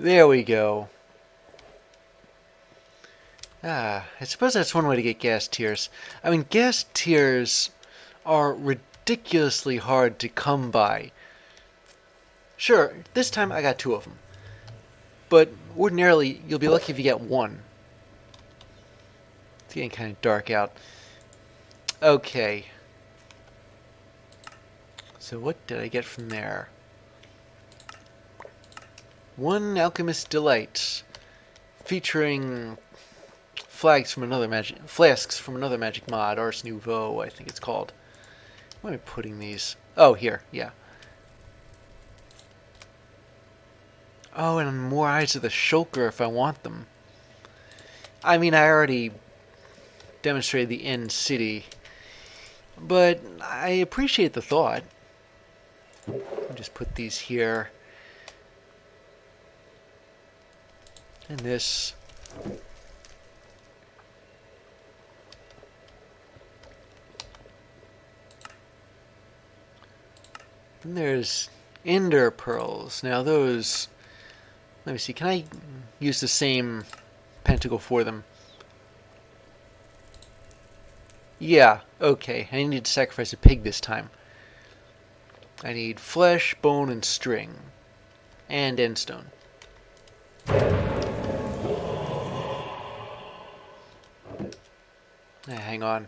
There we go. I suppose that's one way to get gas tiers. I mean, gas tiers are ridiculously hard to come by. Sure, this time I got 2 of them. But ordinarily, you'll be lucky if you get 1. It's getting kind of dark out. Okay. So what did I get from there? 1 Alchemist Delight, featuring flasks from another magic mod, Ars Nouveau, I think it's called. Where am I putting these? Oh, here, yeah. Oh, and more Eyes of the Shulker if I want them. I mean, I already demonstrated the End City, but I appreciate the thought. I'll just put these here. And this. And there's Ender Pearls. Now those... Let me see, can I use the same pentacle for them? Yeah, okay. I need to sacrifice a pig this time. I need flesh, bone, and string. And endstone. Hang on.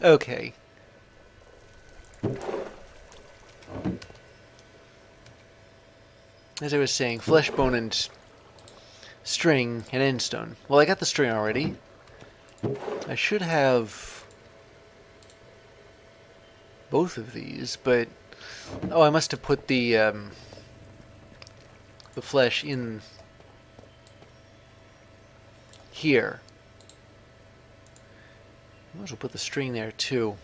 Okay. As I was saying, flesh, bone, and string, and endstone. Well, I got the string already. I should have both of these, but... Oh, I must have put the flesh in here. I might as well put the string there, too.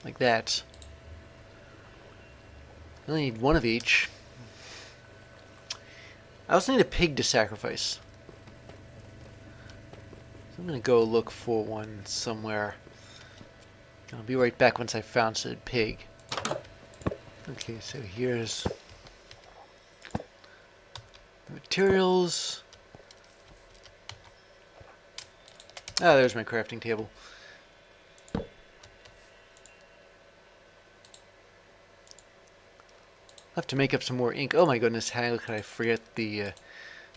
Like that. I only need 1 of each. I also need a pig to sacrifice. So I'm going to go look for one somewhere. I'll be right back once I found said pig. Okay, so here's the materials. Ah, there's my crafting table. I'll have to make up some more ink. Oh my goodness, how could I forget the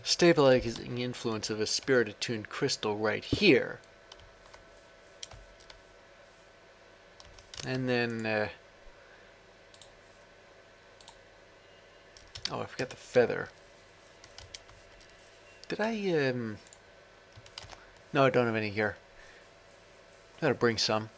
stabilizing influence of a spirit-attuned crystal right here. And then, oh, I forgot the feather. Did I, no, I don't have any here. Gotta bring some.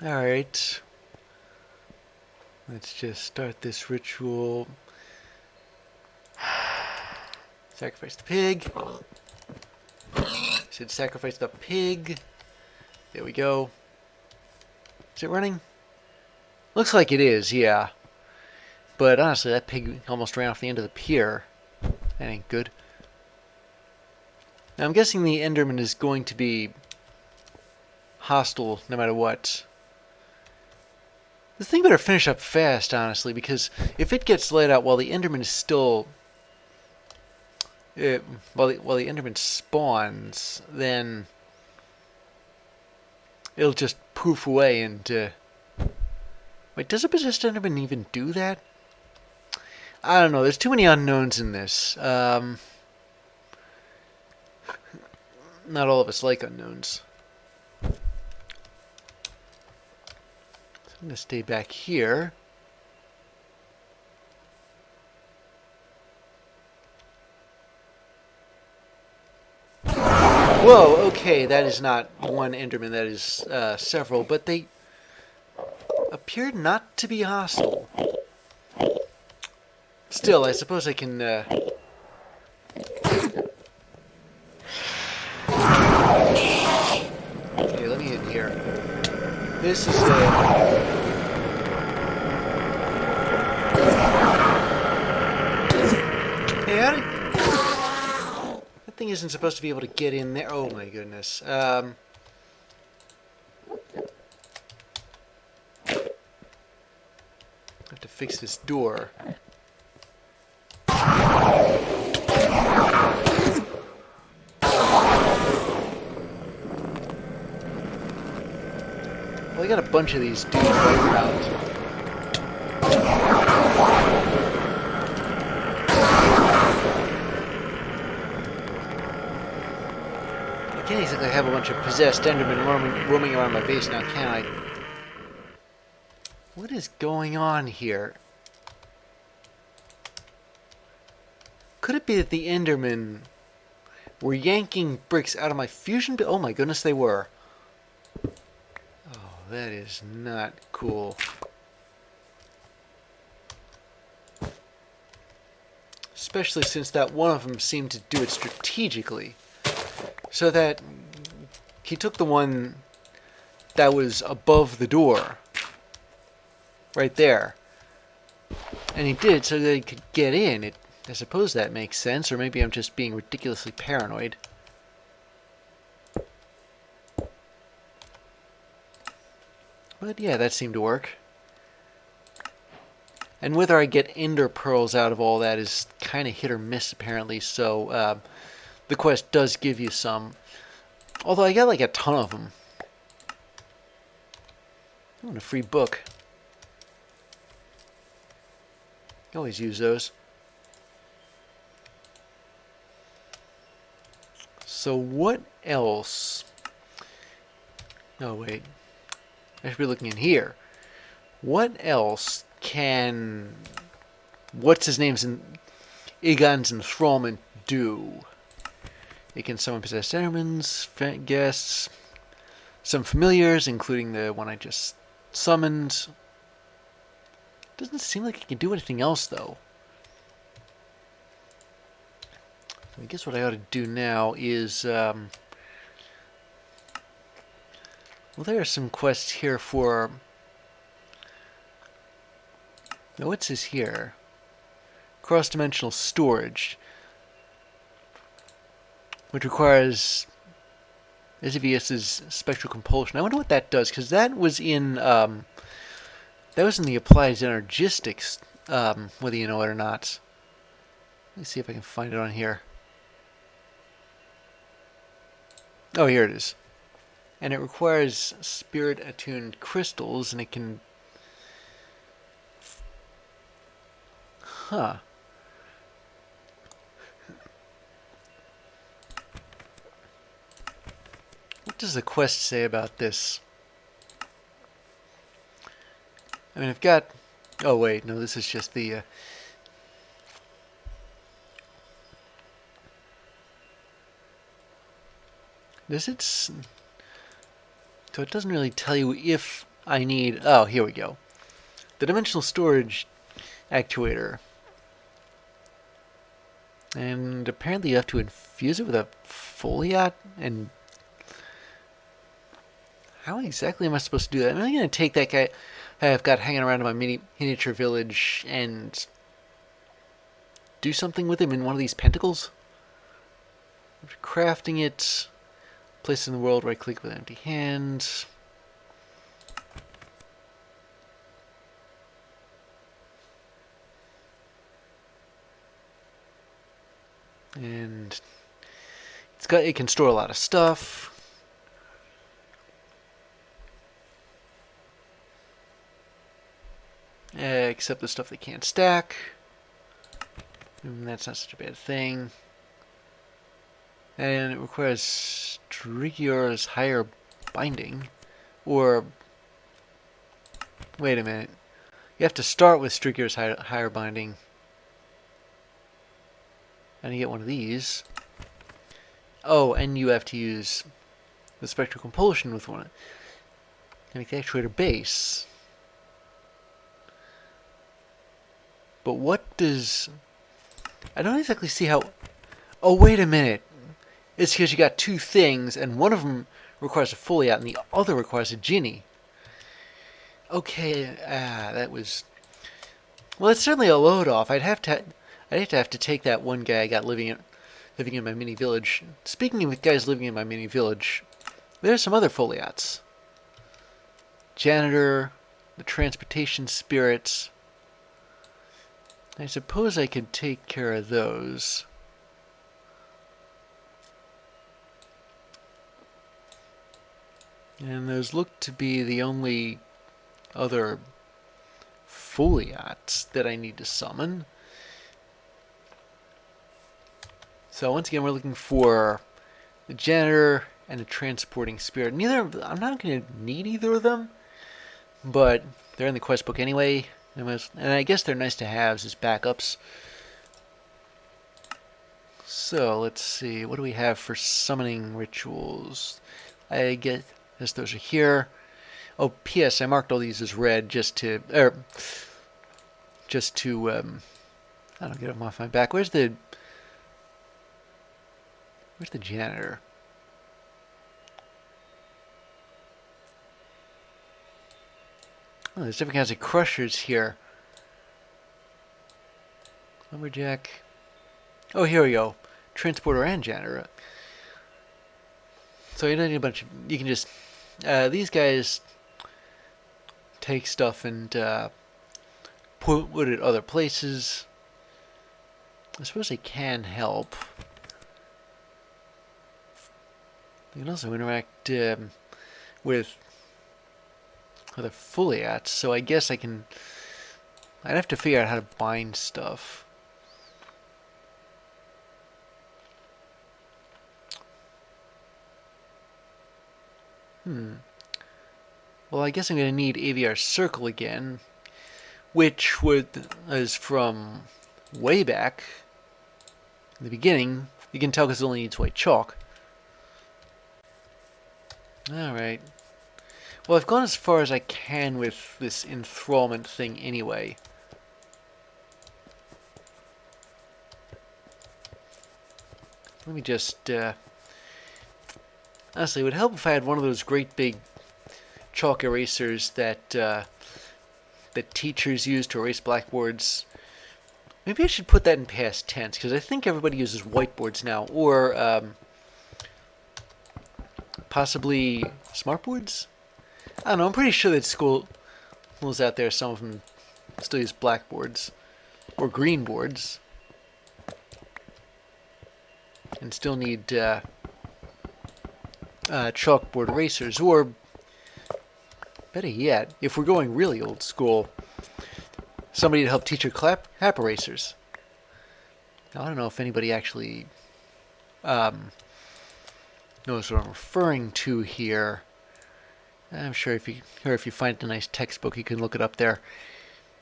Alright. Let's just start this ritual. Sacrifice the pig. Should sacrifice the pig. There we go. Is it running? Looks like it is, yeah. But honestly, that pig almost ran off the end of the pier. That ain't good. Now I'm guessing the Enderman is going to be hostile no matter what. This thing better finish up fast, honestly, because if it gets laid out while the Enderman is still... while the Enderman spawns, then it'll just poof away and... Wait, does a possessed Enderman even do that? I don't know, there's too many unknowns in this. Not all of us like unknowns. I'm going to stay back here. Whoa, okay, that is not one Enderman, that is several, but they appeared not to be hostile. Still, I suppose I can... Okay, let me in here. This is Hey, how did... That thing isn't supposed to be able to get in there. Oh my goodness. I have to fix this door. Well, I got a bunch of these dudes right out. I can't exactly have a bunch of possessed Endermen roaming around my base now, can I? What is going on here? Could it be that the Endermen were yanking bricks out of my fusion? Oh my goodness, they were. Oh, that is not cool. Especially since that one of them seemed to do it strategically. So that he took the one that was above the door. Right there. And he did so that he could get in. I suppose that makes sense, or maybe I'm just being ridiculously paranoid. But yeah, that seemed to work. And whether I get ender pearls out of all that is kind of hit or miss, apparently, so the quest does give you some. Although I got like a ton of them. I want a free book. You always use those. So what else? Oh wait, I should be looking in here. What else can what's his name's in Egon's enthrallment do? It can summon possessed Endermans, guests, some familiars, including the one I just summoned. Doesn't seem like it can do anything else though. I guess what I ought to do now is, well, there are some quests here for, now what's this here? Cross-dimensional storage, which requires SVS's spectral compulsion. I wonder what that does, because that was in the applied energistics, whether you know it or not. Let me see if I can find it on here. Oh, here it is. And it requires spirit-attuned crystals, and it can... Huh. What does the quest say about this? I mean, I've got... Oh, wait, no, this is just the... Does it... So it doesn't really tell you if I need... Oh, here we go. The dimensional storage actuator. And apparently you have to infuse it with a Foliot, and... How exactly am I supposed to do that? Am I going to take that guy I've got hanging around in my miniature village and do something with him in one of these pentacles? After crafting it... Place in the world, right click with empty hands. And it can store a lot of stuff. Except the stuff they can't stack. And that's not such a bad thing. And it requires Strigior's higher binding, or Wait a minute. You have to start with Strigger's higher binding. And you get one of these. Oh, and you have to use the spectral compulsion with one. And make the actuator base. But what does... I don't exactly see how... Oh, wait a minute. It's because you got two things, and one of them requires a Foliot, and the other requires a Ginny. Okay, that was... Well, it's certainly a load off. I'd have to take that one guy I got living in my mini village. Speaking of guys living in my mini village, there's some other Foliots. Janitor, the transportation spirits. I suppose I could take care of those. And those look to be the only other Foliots that I need to summon. So once again, we're looking for the janitor and the transporting spirit. I'm not going to need either of them, but they're in the quest book anyway, and I guess they're nice to have as backups. So let's see, what do we have for summoning rituals? I guess those are here. Oh, P.S. I marked all these as red just to I don't get them off my back. Where's the janitor? Oh, there's different kinds of crushers here. Lumberjack. Oh, here we go. Transporter and janitor. So you don't need a bunch of... You can just... these guys take stuff and put it other places. I suppose they can help. You can also interact with other Foliots, so I guess I'd have to figure out how to bind stuff. Well, I guess I'm going to need AVR Circle again, which is from way back in the beginning. You can tell because it only needs white chalk. Alright. Well, I've gone as far as I can with this enthrallment thing anyway. Let me just... honestly, it would help if I had one of those great big chalk erasers that teachers use to erase blackboards. Maybe I should put that in past tense, because I think everybody uses whiteboards now, or possibly smartboards? I don't know, I'm pretty sure that schools out there, some of them still use blackboards, or green boards, and still need chalkboard erasers, or better yet, if we're going really old school, somebody to help teach your clap erasers. Now, I don't know if anybody actually knows what I'm referring to here. I'm sure if you find a nice textbook, you can look it up there.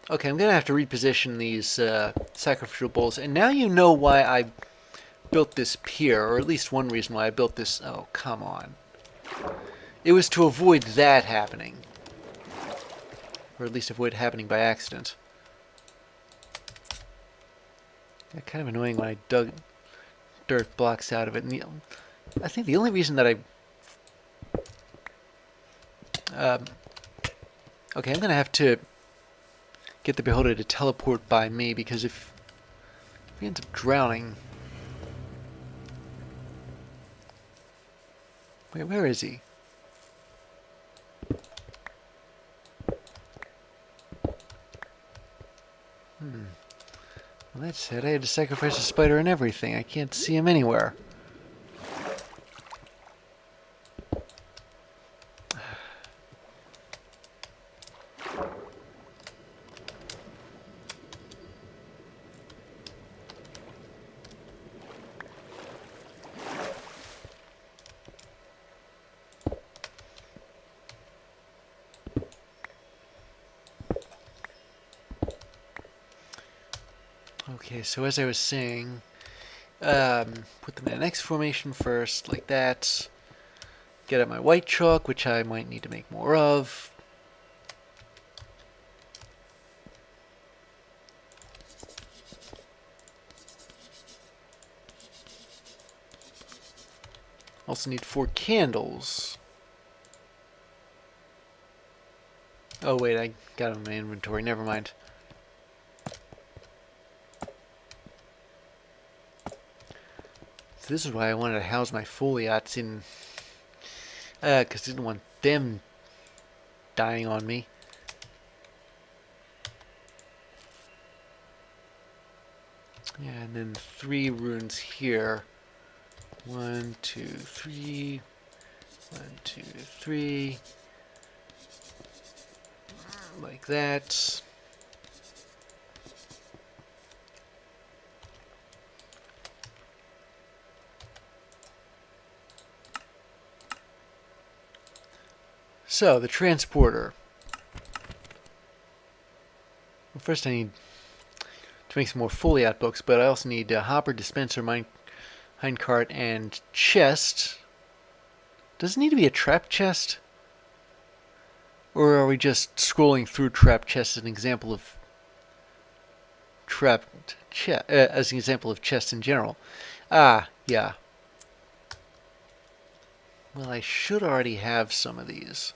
Okay, I'm going to have to reposition these sacrificial bowls, and now you know why I built this pier, or at least one reason why I built this. Oh, come on. It was to avoid that happening. Or at least avoid happening by accident. Yeah, kind of annoying when I dug dirt blocks out of it. And I think the only reason that okay, I'm going to have to get the Beholder to teleport by me, because if he ends up drowning... Wait, where is he? Well, that's it. I had to sacrifice a spider and everything. I can't see him anywhere. Okay, so as I was saying, put them in an X formation first, like that. Get out my white chalk, which I might need to make more of. Also need 4 candles. Oh wait, I got them in my inventory, never mind. So this is why I wanted to house my Foliots in, because I didn't want them dying on me. Yeah, and then 3 runes here. 1, 2, 3. 1, 2, 3. Like that. So, the transporter. Well, first I need to make some more Foliot books, but I also need a hopper, dispenser, minecart, and chest. Does it need to be a trap chest? Or are we just scrolling through trap chests as an example of as an example of chests in general? Ah, yeah. Well, I should already have some of these.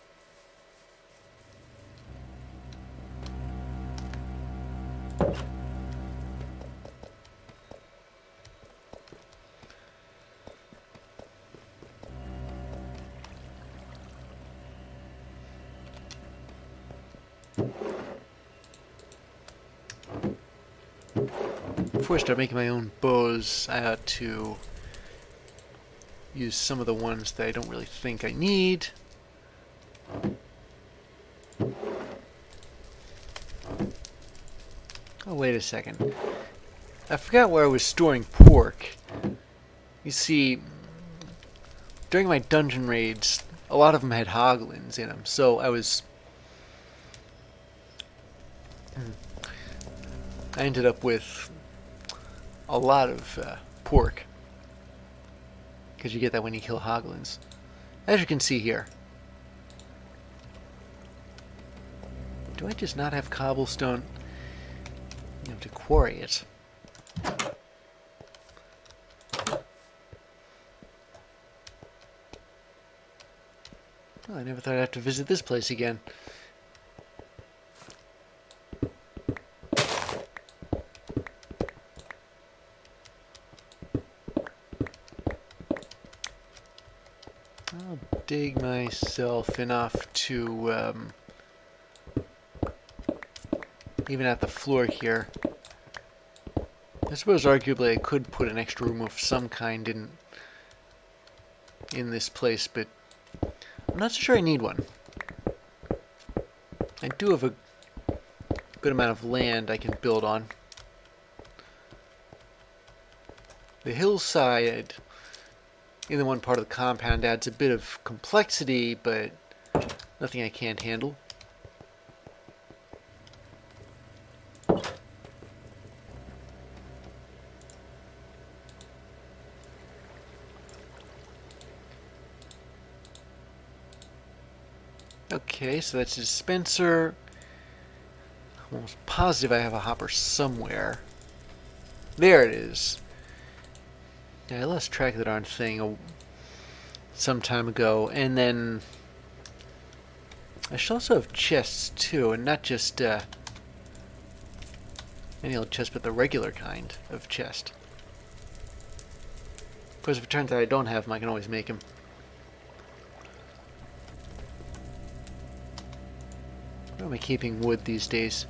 Before I start making my own bows, I ought to use some of the ones that I don't really think I need. Oh, wait a second. I forgot where I was storing pork. You see, during my dungeon raids, a lot of them had hoglins in them, so I ended up with a lot of pork. Because you get that when you kill hoglins. As you can see here. Do I just not have cobblestone? I have to quarry it. Well, I never thought I'd have to visit this place again. I'll dig myself enough to even at the floor here. I suppose arguably I could put an extra room of some kind in this place, but I'm not so sure I need one. I do have a good amount of land I can build on. The hillside in the one part of the compound adds a bit of complexity, but nothing I can't handle. Okay, so that's a dispenser. I'm almost positive I have a hopper somewhere. There it is. Yeah, I lost track of the darn thing some time ago, and then I should also have chests too, and not just any old chest, but the regular kind of chest. Of course, if it turns out I don't have them, I can always make them. Where am I keeping wood these days?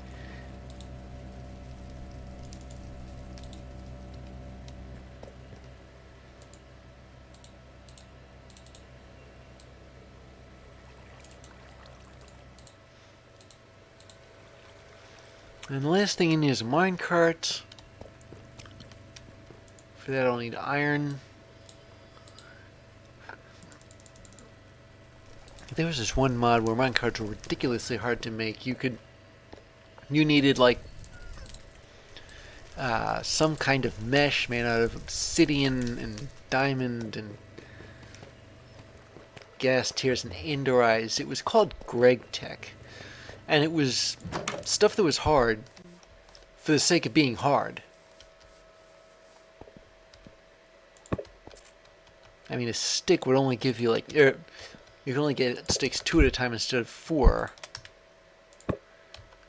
And the last thing I need is a minecart. For that I'll need iron. There was this one mod where minecarts were ridiculously hard to make. You needed like some kind of mesh made out of obsidian and diamond and gas tears and indorize. It was called Greg Tech, and it was stuff that was hard for the sake of being hard. I mean, a stick would only give you like you can only get sticks 2 at a time instead of 4.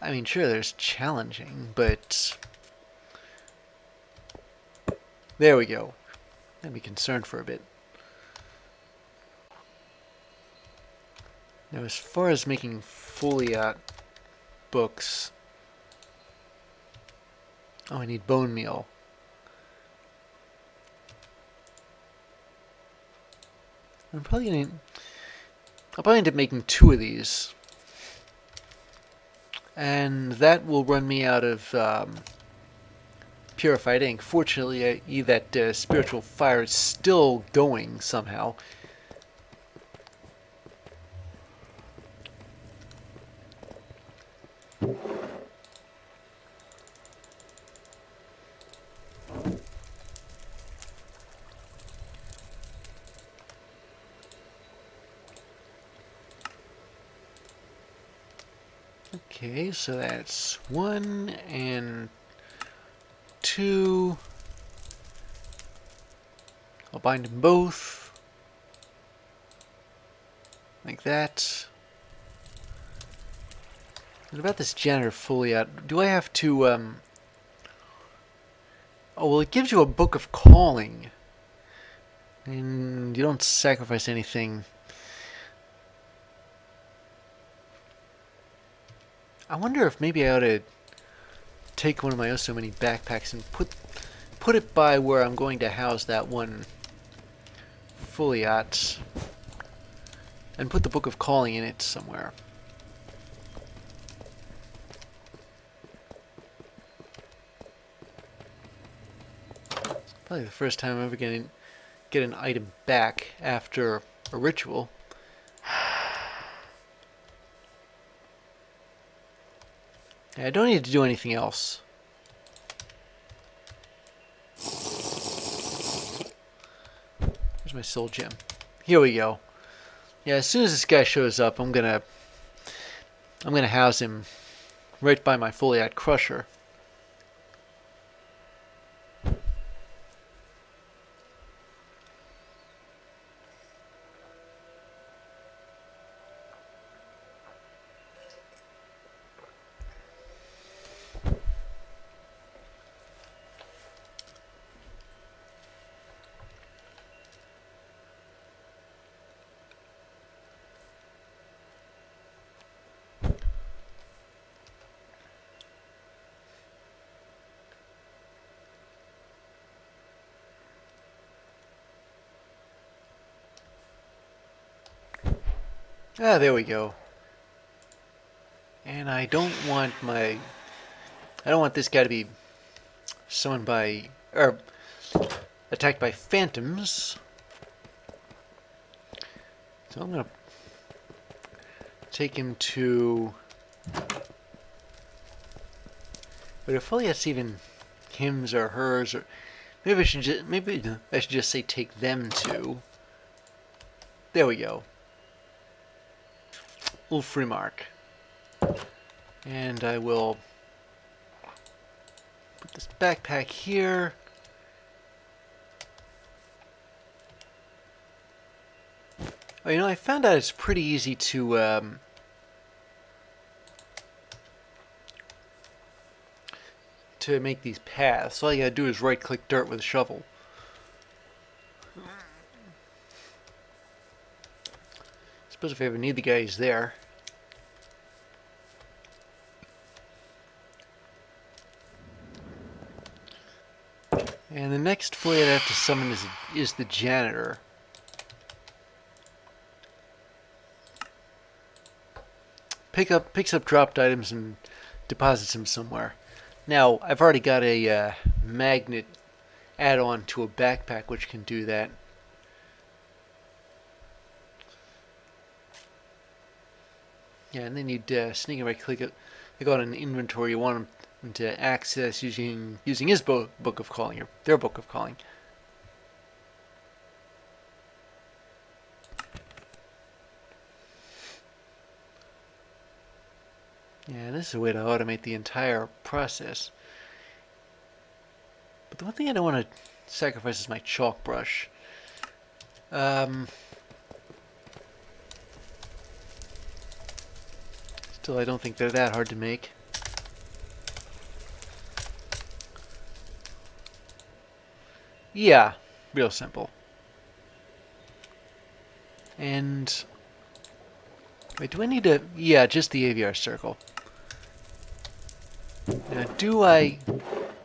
I mean, sure, there's challenging, but there we go. I'd be concerned for a bit. Now, as far as making Foliot books, oh, I need bone meal. I'll probably end up making 2 of these, and that will run me out of purified ink. Fortunately, that spiritual fire is still going somehow. Okay, so that's 1 and 2. I'll bind them both. Like that. And about this janitor Foliot, do I have to, oh, well, it gives you a book of calling. And you don't sacrifice anything. I wonder if maybe I ought to take one of my so many backpacks and put it by where I'm going to house that one Foliots, and put the Book of Calling in it somewhere. Probably the first time I'm ever going to get an item back after a ritual. I don't need to do anything else. Where's my soul gem? Here we go. Yeah, as soon as this guy shows up, I'm gonna house him right by my Foliot crusher. Ah, there we go. And I don't want this guy to be summoned by, or attacked by phantoms. So I'm gonna take him to, but if only that's even hims or hers, or maybe I should just say take them to. There we go. Ulfrimark. And I will put this backpack here. Oh, you know, I found out it's pretty easy to make these paths. All you gotta do is right-click dirt with a shovel. Suppose if I ever need the guy, he's there. And the next Folliot I have to summon is the janitor. Picks up dropped items and deposits them somewhere. Now, I've already got a magnet add-on to a backpack which can do that. Yeah, and then you'd sneak and right-click it. They go on an inventory. You want into access using his book of calling, or their book of calling. Yeah, this is a way to automate the entire process. But the one thing I don't want to sacrifice is my chalk brush. Still, I don't think they're that hard to make. Yeah, real simple. And wait, do I need to? Yeah, just the AVR circle. Now, do I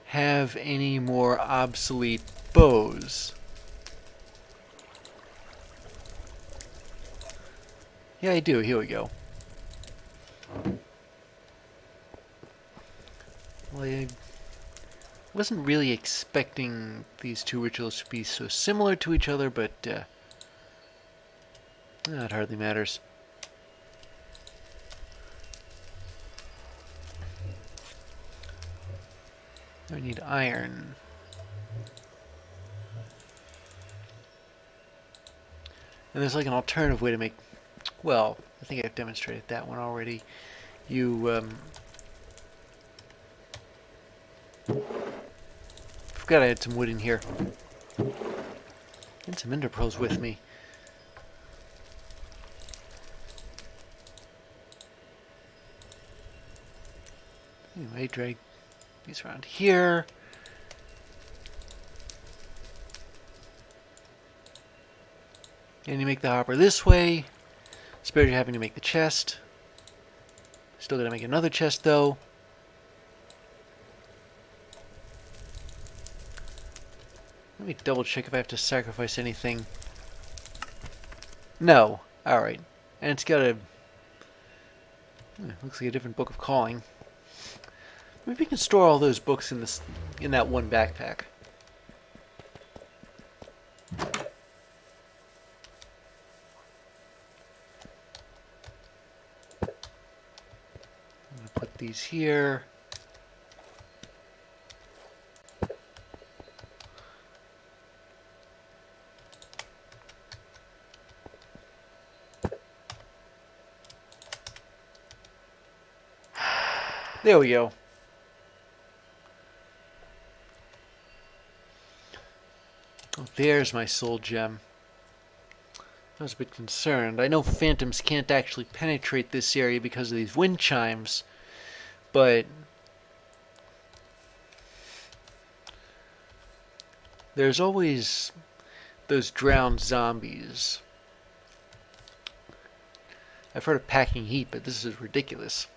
have any more obsolete bows? Yeah, I do. Here we go. Well, I wasn't really expecting these two rituals to be so similar to each other, but it hardly matters. I need iron. And there's like an alternative way to make... Well, I think I've demonstrated that one already. You, forgot I had some wood in here. And some ender pearls with me. Anyway, drag these around here. And you make the hopper this way. Spared you having to make the chest. Still gotta make another chest though. Let me double check if I have to sacrifice anything. No. Alright. And it's got a... looks like a different book of calling. Maybe we can store all those books in that one backpack. I'm gonna put these here. There we go. Oh, there's my soul gem. I was a bit concerned. I know phantoms can't actually penetrate this area because of these wind chimes, but there's always those drowned zombies. I've heard of packing heat, but this is ridiculous.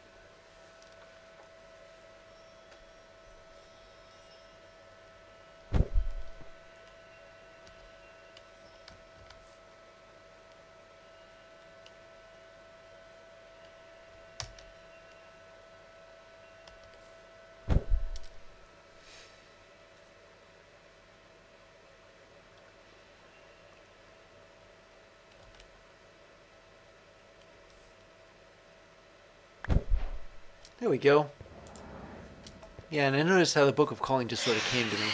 There we go. Yeah, and I noticed how the Book of Calling just sort of came to me.